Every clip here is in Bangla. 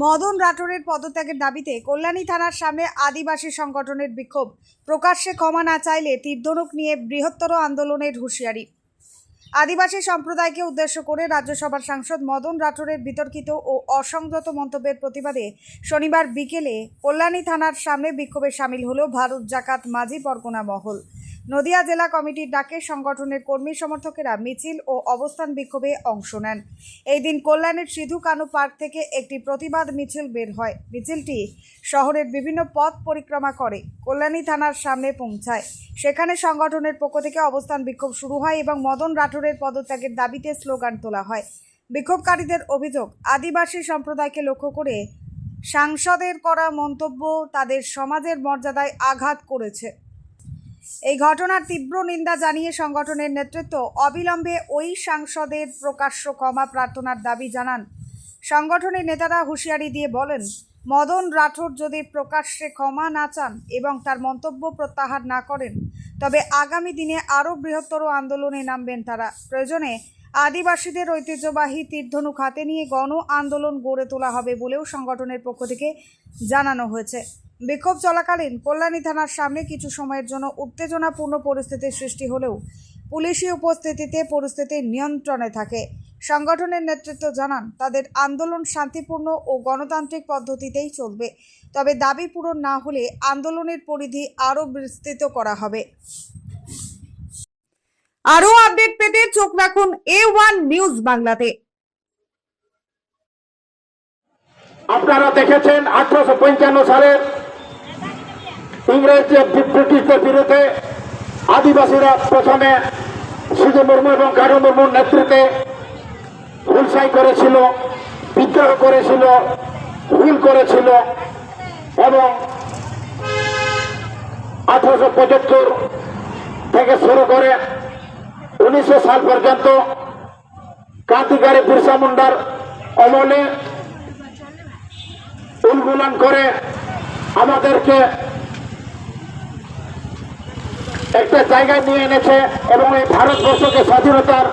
মদন রাঠোরের পদত্যাগের দাবিতে কল্যাণী থানার সামনে আদিবাসী সংগঠনের বিক্ষোভ। প্রকাশ্যে ক্ষমা না চাইলে তীরধনুক নিয়ে বৃহত্তর আন্দোলনের হুঁশিয়ারি। আদিবাসী সম্প্রদায়কে উদ্দেশ্য করে রাজ্যসভার সাংসদ মদন রাঠোরের বিতর্কিত ও অসংযত মন্তব্যের প্রতিবাদে শনিবার বিকেলে কল্যাণী থানার সামনে বিক্ষোভে সামিল হল ভারত জাকাত মাঝি পরগনা মহল। নদিয়া জেলা কমিটির ডাকে সংগঠনের কর্মী সমর্থকেরা মিছিল ও অবস্থান বিক্ষোভে অংশ নেন। এই দিন কল্যাণীর সিধু কানু পার্ক থেকে একটি প্রতিবাদ মিছিল বের হয়। মিছিলটি শহরের বিভিন্ন পথ পরিক্রমা করে কল্যাণী থানার সামনে পৌঁছায়। সেখানে সংগঠনের পক্ষ থেকে অবস্থান বিক্ষোভ শুরু হয় এবং মদন রাঠোরের পদত্যাগের দাবিতে স্লোগান তোলা হয়। বিক্ষোভকারীদের অভিযোগ, আদিবাসী সম্প্রদায়কে লক্ষ্য করে সাংসদের করা মন্তব্য তাদের সমাজের মর্যাদায় আঘাত করেছে। এই ঘটনার তীব্র নিন্দা জানিয়ে সংগঠনের নেতৃত্ব অবিলম্বে ওই সাংসদের প্রকাশ্য ক্ষমা প্রার্থনার দাবি জানান। সংগঠনের নেতারা হুঁশিয়ারি দিয়ে বলেন, মদন রাঠোর যদি প্রকাশ্যে ক্ষমা না চান এবং তার মন্তব্য প্রত্যাহার না করেন, তবে আগামী দিনে আরও বৃহত্তর আন্দোলনে নামবেন তারা। প্রয়োজনে আদিবাসীদের ঐতিহ্যবাহী তীরধনুক হাতে নিয়ে গণ আন্দোলন গড়ে তোলা হবে বলেও সংগঠনের পক্ষ থেকে জানানো হয়েছে। বিক্ষোভ চলাকালীন কল্যাণী থানার সামনে কিছু সময়ের জন্য উত্তেজনাপূর্ণ পরিস্থিতির সৃষ্টি হলেও পুলিশি উপস্থিতিতে পরিস্থিতি নিয়ন্ত্রণে থাকে। সংগঠনের নেতৃত্ব জানান, তাদের আন্দোলন শান্তিপূর্ণ ও গণতান্ত্রিক পদ্ধতিতেই চলবে, তবে দাবি পূরণ না হলে আন্দোলনের পরিধি আরও বিস্তৃত করা হবে। আরও আপডেট পেতে চোখ রাখুন A1 নিউজ বাংলাতে। আপনারা দেখেছেন 1855 সালের ইংরেজ ব্রিটিশদের বিরুদ্ধে আদিবাসীরা প্রথমে সিধু মুর্মু এবং কানু মুর্মুর নেতৃত্বে হুলসাই করেছিল, বিদ্রোহ করেছিল, হুল করেছিল এবং 1875 থেকে শুরু করে 1900 সাল পর্যন্ত ক্রান্তিকারী বিরসা মুন্ডার অমলে উন্মূলন করে আমাদেরকে একটা জায়গায় নিয়ে এনেছে এবং এই ভারতবর্ষকে স্বাধীনতার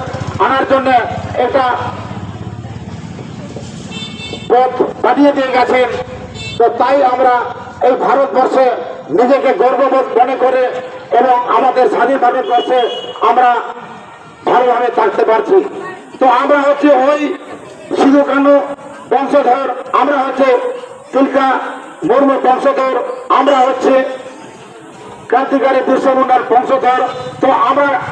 আনার জন্য একটা পথ বানিয়ে দিয়ে গেছেন। তো তাই আমরা এই ভারতবর্ষে নিজেকে গর্ববোধ মনে করে এবং আমাদের স্বাধীন ভারতবর্ষে আমরা ভালোভাবে থাকতে পারছি। তো আমরা হচ্ছে ওই সিধু কানু বংশধর, আমরা হচ্ছে তিলকা মুর্মু বংশধর, আমরা হচ্ছে ক্রান্তিকারী বিরসা মুন্ডার বংশধর। তো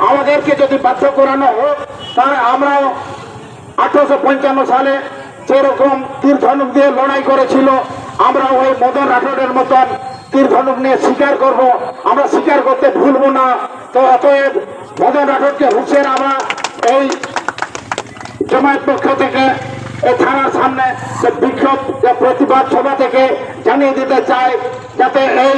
আমাদেরকে যদি বাধ্য করানো হোক, তাহলে আমরাও 1855 সালে যেরকম তীরধনুক দিয়ে লড়াই করেছিল, আমরা ওই মদন রাঠোরের মতন তীরধনুক নিয়ে স্বীকার করব, আমরা স্বীকার করতে ভুলব না। তো অতএব মদন রাঠোরকে হুঁশিয়ার আমরা এই জামায়াত পক্ষ থেকে এই থানার সামনে বিক্ষোভ প্রতিবাদ সভা থেকে জানিয়ে দিতে চাই, যাতে এই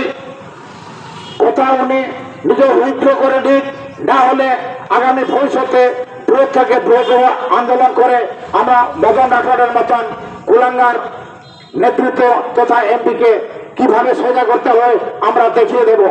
কথা উনি নিজে উইথড্র করে নিক, না হলে আগামী ভবিষ্যতে বৃহৎ থেকে বৃহত্তর আন্দোলন করে আমরা মদন রাঠোরের মতন কুলাঙ্গার নেতৃত্ব তথা এমপিকে কিভাবে সোজা করতে হয় আমরা দেখিয়ে দেব।